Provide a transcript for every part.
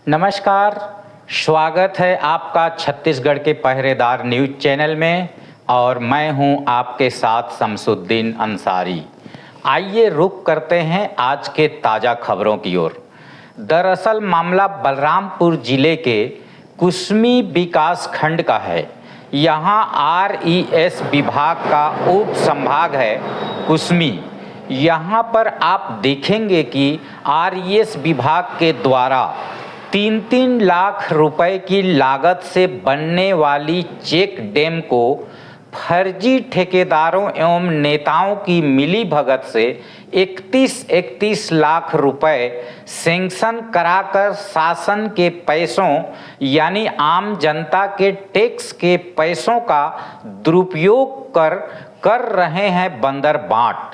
नमस्कार, स्वागत है आपका छत्तीसगढ़ के पहरेदार न्यूज़ चैनल में और मैं हूं आपके साथ शमसुद्दीन अंसारी। आइए रुख करते हैं आज के ताज़ा खबरों की ओर। दरअसल मामला बलरामपुर जिले के कुसमी विकास खंड का है। यहाँ RES विभाग का उप संभाग है कुसमी। यहाँ पर आप देखेंगे कि RES विभाग के द्वारा 3-3 लाख रुपए की लागत से बनने वाली चेक डैम को फर्जी ठेकेदारों एवं नेताओं की मिलीभगत से 31 लाख रुपए सैंक्शन कराकर शासन के पैसों यानी आम जनता के टैक्स के पैसों का दुरुपयोग कर रहे हैं बंदर बाट।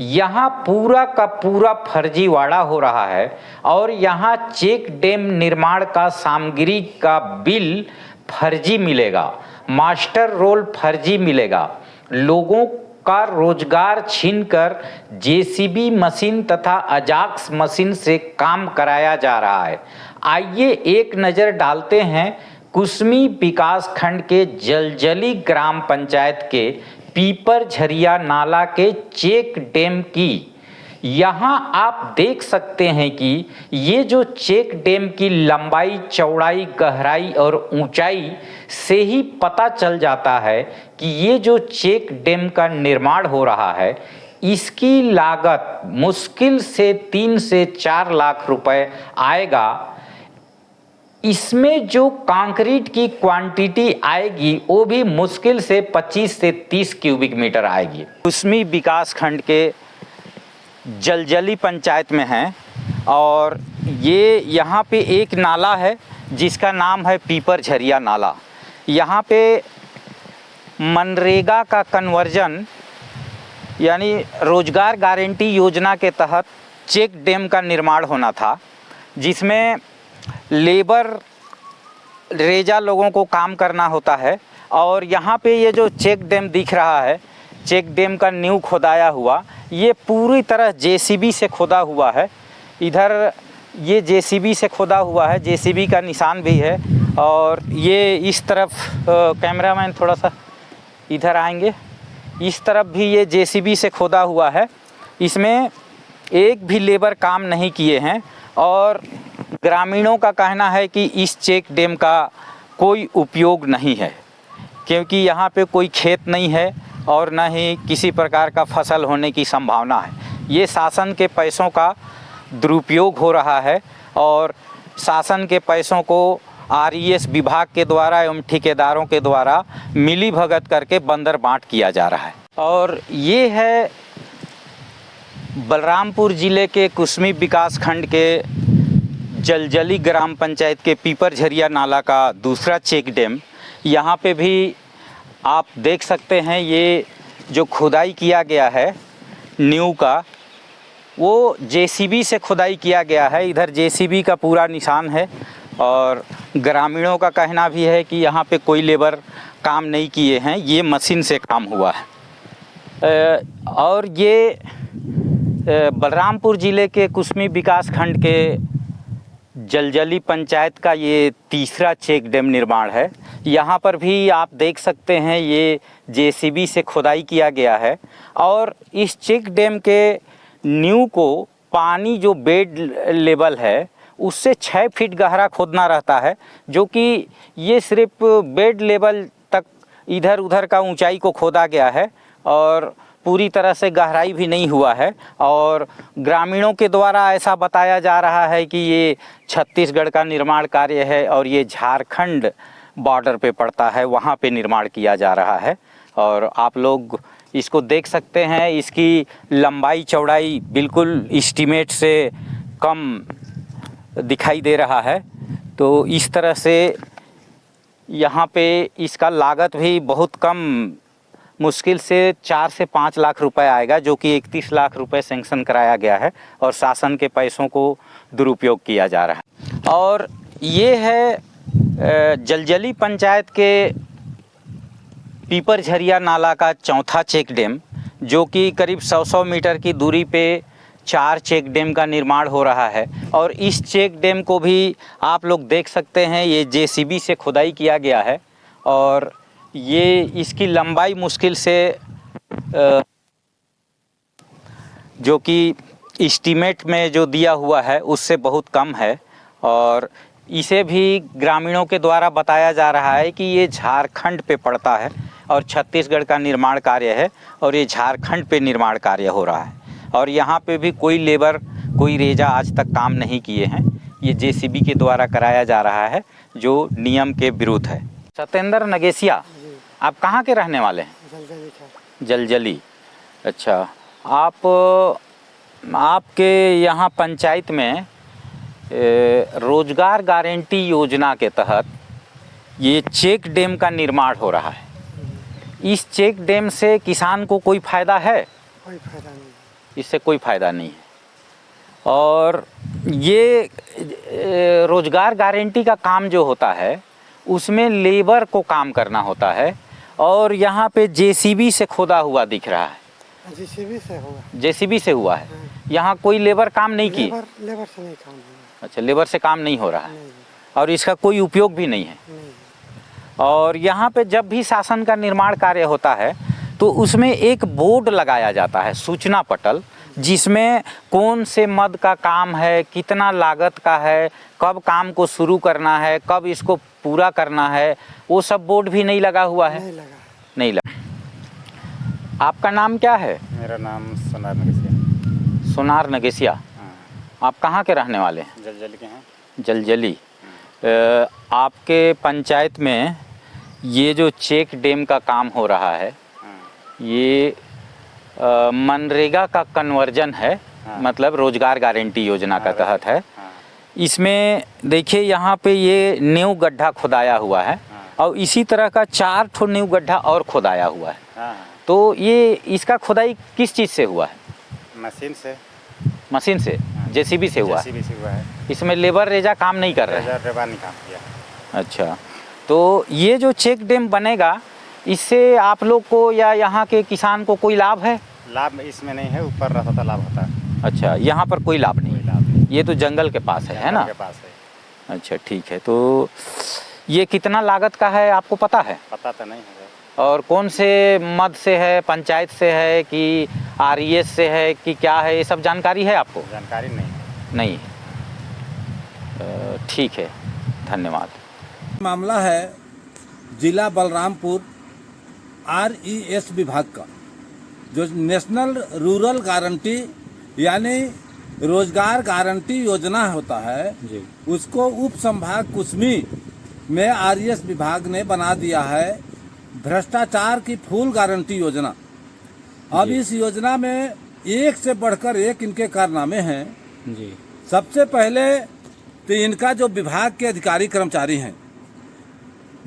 यहाँ पूरा का पूरा फर्जीवाड़ा हो रहा है और यहाँ चेक डैम निर्माण का सामग्री का बिल फर्जी मिलेगा, मास्टर रोल फर्जी मिलेगा, लोगों का रोजगार छीनकर JCB मशीन तथा अजाक्स मशीन से काम कराया जा रहा है। आइए एक नज़र डालते हैं कुसमी विकास खंड के जलजली ग्राम पंचायत के पीपर झरिया नाला के चेक डैम की। यहाँ आप देख सकते हैं कि ये जो चेक डैम की लंबाई, चौड़ाई, गहराई और ऊंचाई से ही पता चल जाता है कि ये जो चेक डैम का निर्माण हो रहा है इसकी लागत मुश्किल से 3 से 4 लाख रुपए आएगा। इसमें जो कंक्रीट की क्वांटिटी आएगी वो भी मुश्किल से 25 से 30 क्यूबिक मीटर आएगी। कुसमी विकास खंड के जलजली पंचायत में है और ये यहाँ पे एक नाला है जिसका नाम है पीपर झरिया नाला। यहाँ पे मनरेगा का कन्वर्जन यानी रोजगार गारंटी योजना के तहत चेक डैम का निर्माण होना था, जिसमें लेबर रेजा लोगों को काम करना होता है। और यहाँ पे ये जो चेक डैम दिख रहा है, चेक डैम का नींव खोदाया हुआ, ये पूरी तरह JCB से खोदा हुआ है। इधर ये JCB से खोदा हुआ है, JCB का निशान भी है। और ये इस तरफ कैमरामैन थोड़ा सा इधर आएंगे, इस तरफ भी ये JCB से खोदा हुआ है। इसमें एक भी लेबर काम नहीं किए हैं और ग्रामीणों का कहना है कि इस चेक डैम का कोई उपयोग नहीं है, क्योंकि यहाँ पे कोई खेत नहीं है और न ही किसी प्रकार का फसल होने की संभावना है। ये शासन के पैसों का दुरुपयोग हो रहा है और शासन के पैसों को RES विभाग के द्वारा एवं ठेकेदारों के द्वारा मिलीभगत करके बंदर बाट किया जा रहा है। और ये है बलरामपुर ज़िले के कुसमी विकास खंड के जलजली ग्राम पंचायत के पीपर झरिया नाला का दूसरा चेक डैम। यहाँ पे भी आप देख सकते हैं ये जो खुदाई किया गया है नींव का, वो JCB से खुदाई किया गया है। इधर JCB का पूरा निशान है और ग्रामीणों का कहना भी है कि यहाँ पे कोई लेबर काम नहीं किए हैं, ये मशीन से काम हुआ है। और ये बलरामपुर ज़िले के कुसमी विकास खंड के जलजली पंचायत का ये तीसरा चेक डैम निर्माण है। यहाँ पर भी आप देख सकते हैं ये JCB से खुदाई किया गया है और इस चेक डैम के नींव को पानी जो बेड लेवल है उससे 6 फीट गहरा खोदना रहता है, जो कि ये सिर्फ बेड लेवल तक इधर उधर का ऊंचाई को खोदा गया है और पूरी तरह से गहराई भी नहीं हुआ है। और ग्रामीणों के द्वारा ऐसा बताया जा रहा है कि ये छत्तीसगढ़ का निर्माण कार्य है और ये झारखंड बॉर्डर पे पड़ता है, वहाँ पे निर्माण किया जा रहा है। और आप लोग इसको देख सकते हैं, इसकी लंबाई चौड़ाई बिल्कुल एस्टीमेट से कम दिखाई दे रहा है। तो इस तरह से यहाँ पे इसका लागत भी बहुत कम, मुश्किल से 4 से 5 लाख रुपए आएगा, जो कि 31 लाख रुपए सैंक्शन कराया गया है और शासन के पैसों को दुरुपयोग किया जा रहा है। और ये है जलजली पंचायत के पीपर झरिया नाला का चौथा चेक डैम, जो कि करीब 100 मीटर की दूरी पे 4 चेक डैम का निर्माण हो रहा है और इस चेक डैम को भी आप लोग देख सकते हैं, ये जेसीबी से खुदाई किया गया है और ये इसकी लंबाई मुश्किल से जो कि एस्टीमेट में जो दिया हुआ है उससे बहुत कम है और इसे भी ग्रामीणों के द्वारा बताया जा रहा है कि ये झारखंड पे पड़ता है और छत्तीसगढ़ का निर्माण कार्य है और ये झारखंड पे निर्माण कार्य हो रहा है और यहाँ पे भी कोई लेबर कोई रेजा आज तक काम नहीं किए हैं। ये जेसीबी के द्वारा कराया जा रहा है जो नियम के विरुद्ध है। सत्येंद्र नगेसिया, आप कहाँ के रहने वाले हैं? जलजली। अच्छा, आपके यहाँ पंचायत में रोजगार गारंटी योजना के तहत ये चेक डैम का निर्माण हो रहा है। इस चेक डैम से किसान को कोई फायदा है? कोई फायदा नहीं, इससे कोई फायदा नहीं है। और ये रोजगार गारंटी का काम जो होता है उसमें लेबर को काम करना होता है और यहाँ पे जेसीबी से खोदा हुआ दिख रहा है। जेसीबी से हुआ है। यहाँ कोई लेबर काम नहीं की? लेबर से नहीं काम हुआ। अच्छा, लेबर से काम नहीं हो रहा है नहीं। और इसका कोई उपयोग भी नहीं है। नहीं। और यहाँ पे जब भी शासन का निर्माण कार्य होता है तो उसमें एक बोर्ड लगाया जाता है, सूचना पटल, जिसमें कौन से मद का काम है, कितना लागत का है, कब काम को शुरू करना है, कब इसको पूरा करना है, वो सब बोर्ड भी नहीं लगा हुआ है। नहीं लगा। आपका नाम क्या है? मेरा नाम सोनार नगेसिया। सोनार नगेसिया। हाँ। आप कहाँ के रहने वाले हैं? जलजली के हैं। जलजली। आपके पंचायत में ये जो चेक डैम का काम हो रहा है, ये मनरेगा का कन्वर्जन है। मतलब रोजगार गारंटी योजना का तहत है। इसमें देखिए यहाँ पे ये नींव गड्ढा खुदाया हुआ है और इसी तरह का 4 ठो नींव गड्ढा और खुदाया हुआ है। तो ये इसका खुदाई किस चीज़ से हुआ है? मशीन से। मशीन से? जेसीबी से हुआ है? जेसीबी से हुआ है। इसमें लेबर रेजा काम नहीं कर रहे हैं? लेबर नहीं काम किया। अच्छा, तो ये जो चेक डैम बनेगा इससे आप लोग को या यहाँ के किसान को कोई लाभ है? लाभ इसमें नहीं है, ऊपर रहता था लाभ होता है। अच्छा, यहाँ पर कोई लाभ नहीं? ये तो जंगल के पास है ना? के पास है। अच्छा, ठीक है। तो ये कितना लागत का है आपको पता है? पता तो नहीं है। और कौन से मद से है, पंचायत से है कि आरईएस से है कि क्या है, ये सब जानकारी है आपको? जानकारी नहीं। नहीं। ठीक है, धन्यवाद। मामला है जिला बलरामपुर आरईएस विभाग का, जो नेशनल रूरल गारंटी यानी रोजगार गारंटी योजना होता है जी। उसको उप संभाग कुसमी में आरईएस विभाग ने बना दिया है भ्रष्टाचार की फुल गारंटी योजना। अब इस योजना में एक से बढ़कर एक इनके कारनामे हैं जी। सबसे पहले तो इनका जो विभाग के अधिकारी कर्मचारी हैं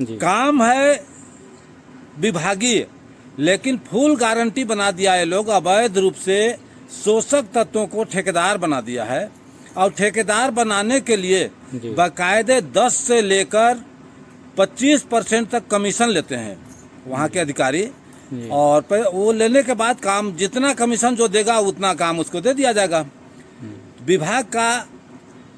जी। काम है विभागीय, लेकिन फुल गारंटी बना दिया है। लोग अवैध रूप से शोषक तत्वों को ठेकेदार बना दिया है और ठेकेदार बनाने के लिए बाकायदे 10 से लेकर 25% तक कमीशन लेते हैं वहाँ के अधिकारी। और वो लेने के बाद काम जितना कमीशन जो देगा उतना काम उसको दे दिया जाएगा। विभाग का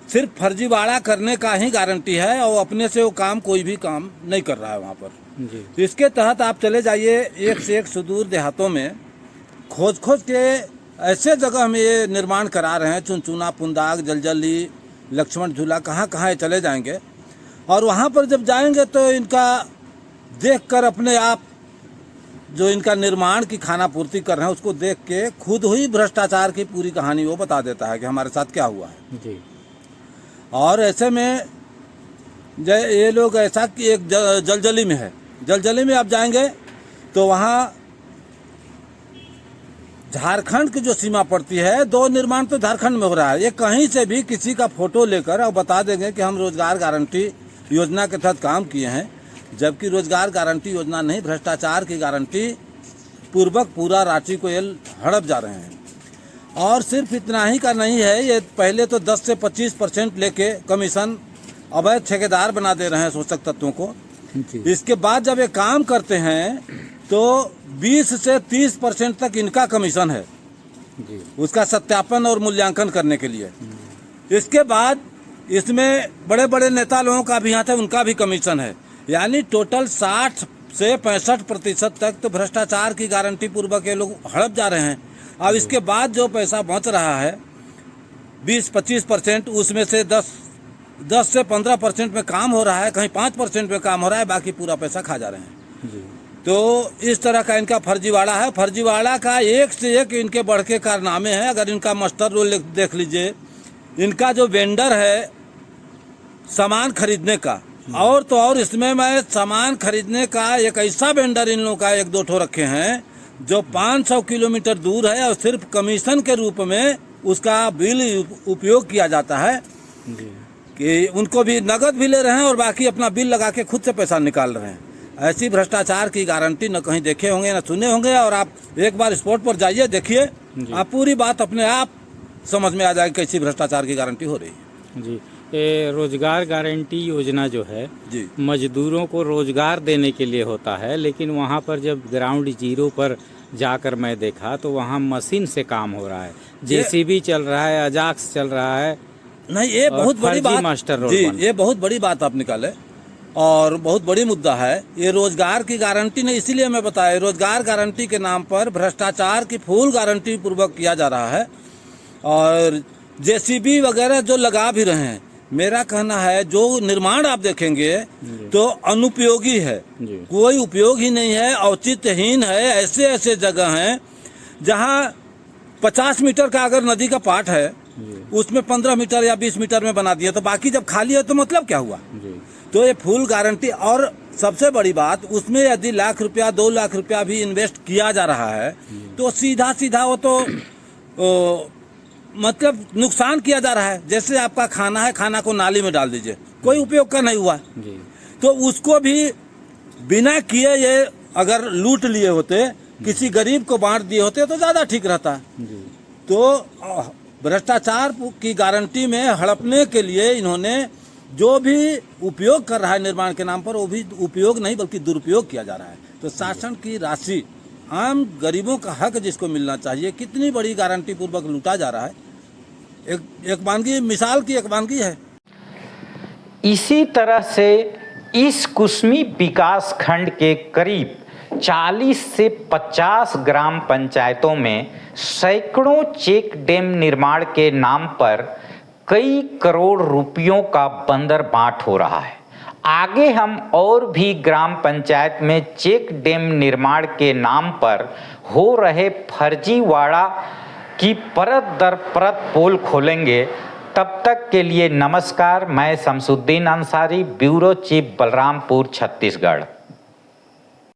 सिर्फ फर्जीवाड़ा करने का ही गारंटी है और अपने से वो काम कोई भी काम नहीं कर रहा है वहाँ पर जी। इसके तहत आप चले जाइए एक से एक सुदूर देहातों में खोज के ऐसे जगह हम ये निर्माण करा रहे हैं। चुनचुना, पुंदाग, जलजली, लक्ष्मण झूला, कहाँ कहाँ चले जाएंगे और वहाँ पर जब जाएंगे तो इनका देखकर अपने आप जो इनका निर्माण की खाना पूर्ति कर रहे हैं उसको देख के खुद ही भ्रष्टाचार की पूरी कहानी वो बता देता है कि हमारे साथ क्या हुआ है जी। और ऐसे में ये लोग ऐसा कि एक जलजली में है, जलजली में आप जाएंगे तो वहाँ झारखंड की जो सीमा पड़ती है, 2 निर्माण तो झारखंड में हो रहा है। ये कहीं से भी किसी का फोटो लेकर और बता देंगे कि हम रोजगार गारंटी योजना के तहत काम किए हैं, जबकि रोजगार गारंटी योजना नहीं, भ्रष्टाचार की गारंटी पूर्वक पूरा रांची को ये हड़प जा रहे हैं। और सिर्फ इतना ही का नहीं है, ये पहले तो 10 से 25% लेके कमीशन अवैध ठेकेदार बना दे रहे हैं शोषक तत्वों को। इसके बाद जब ये काम करते हैं तो 20 से 30% तक इनका कमीशन है जी। उसका सत्यापन और मूल्यांकन करने के लिए। इसके बाद इसमें बड़े बड़े नेता लोगों का भी हाथ है, उनका भी कमीशन है। यानी टोटल 60 से 65% तक तो भ्रष्टाचार की गारंटी पूर्वक ये लोग हड़प जा रहे हैं। अब इसके बाद जो पैसा बच रहा है 20-25%, उसमें से 10 से 15% में काम हो रहा है, कहीं 5% में काम हो रहा है, बाकी पूरा पैसा खा जा रहे हैं। जी। तो इस तरह का इनका फर्जीवाड़ा है। फर्जीवाड़ा का एक से एक इनके बढ़ के कारनामे हैं। अगर इनका मास्टर रोल देख लीजिए, इनका जो वेंडर है सामान खरीदने का, और तो और इसमें मैं सामान खरीदने का एक ऐसा वेंडर इन लोगों का 1-2 ठो रखे हैं जो 500 किलोमीटर दूर है और सिर्फ कमीशन के रूप में उसका बिल उपयोग किया जाता है जी। कि उनको भी नगद भी ले रहे हैं और बाकी अपना बिल लगा के खुद से पैसा निकाल रहे हैं। ऐसी भ्रष्टाचार की गारंटी न कहीं देखे होंगे न सुने होंगे। और आप एक बार स्पॉट पर जाइए, देखिए, आप पूरी बात अपने आप समझ में आ जाएगी कैसी भ्रष्टाचार की गारंटी हो रही है। जी। ये रोजगार गारंटी योजना जो है जी। मजदूरों को रोजगार देने के लिए होता है, लेकिन वहाँ पर जब ग्राउंड जीरो पर जाकर मैं देखा तो वहाँ मशीन से काम हो रहा है, जेसीबी चल रहा है, अजाक्स चल रहा है। नहीं, ये और बहुत बड़ी फर्जी बात मास्टर रोल जी, बन। ये बहुत बड़ी बात आप निकाले और बहुत बड़ी मुद्दा है। ये रोजगार की गारंटी नहीं, इसीलिए मैं बताया, रोजगार गारंटी के नाम पर भ्रष्टाचार की फुल गारंटी पूर्वक किया जा रहा है। और जेसीबी वगैरह जो लगा भी रहे हैं, मेरा कहना है जो निर्माण आप देखेंगे तो अनुपयोगी है, जी। कोई उपयोग ही नहीं है, औचित्यहीन है। ऐसे ऐसे जगह हैं जहाँ 50 मीटर का अगर नदी का पाट है, उसमें 15 मीटर या 20 मीटर में बना दिया, तो बाकी जब खाली है तो मतलब क्या हुआ। जी। तो ये फुल गारंटी। और सबसे बड़ी बात, उसमें यदि लाख रुपया 2 लाख रुपया भी इन्वेस्ट किया जा रहा है तो सीधा सीधा वो तो मतलब नुकसान किया जा रहा है। जैसे आपका खाना है, खाना को नाली में डाल दीजिए, कोई उपयोग का नहीं हुआ, जी। तो उसको भी बिना किए ये अगर लूट लिए होते, किसी गरीब को बांट दिए होते तो ज़्यादा ठीक रहता। जी। तो भ्रष्टाचार की गारंटी में हड़पने के लिए इन्होंने जो भी उपयोग कर रहा है निर्माण के नाम पर, वो भी उपयोग नहीं बल्कि दुरुपयोग किया जा रहा है। तो शासन की राशि, आम गरीबों का हक जिसको मिलना चाहिए, कितनी बड़ी गारंटी पूर्वक लूटा जा रहा है। एक वानगी, मिसाल की एक वानगी है। इसी तरह से इस कुसमी विकास खंड के करीब 40 से 50 ग्राम पंचायतों में सैकड़ों चेक डैम निर्माण के नाम पर कई करोड़ रुपयों का बंदरबाट हो रहा है। आगे हम और भी ग्राम पंचायत में चेक डैम निर्माण के नाम पर हो रहे फर्जीवाड़ा की परत दर परत पोल खोलेंगे। तब तक के लिए नमस्कार। मैं शमसुद्दीन अंसारी, ब्यूरो चीफ, बलरामपुर, छत्तीसगढ़।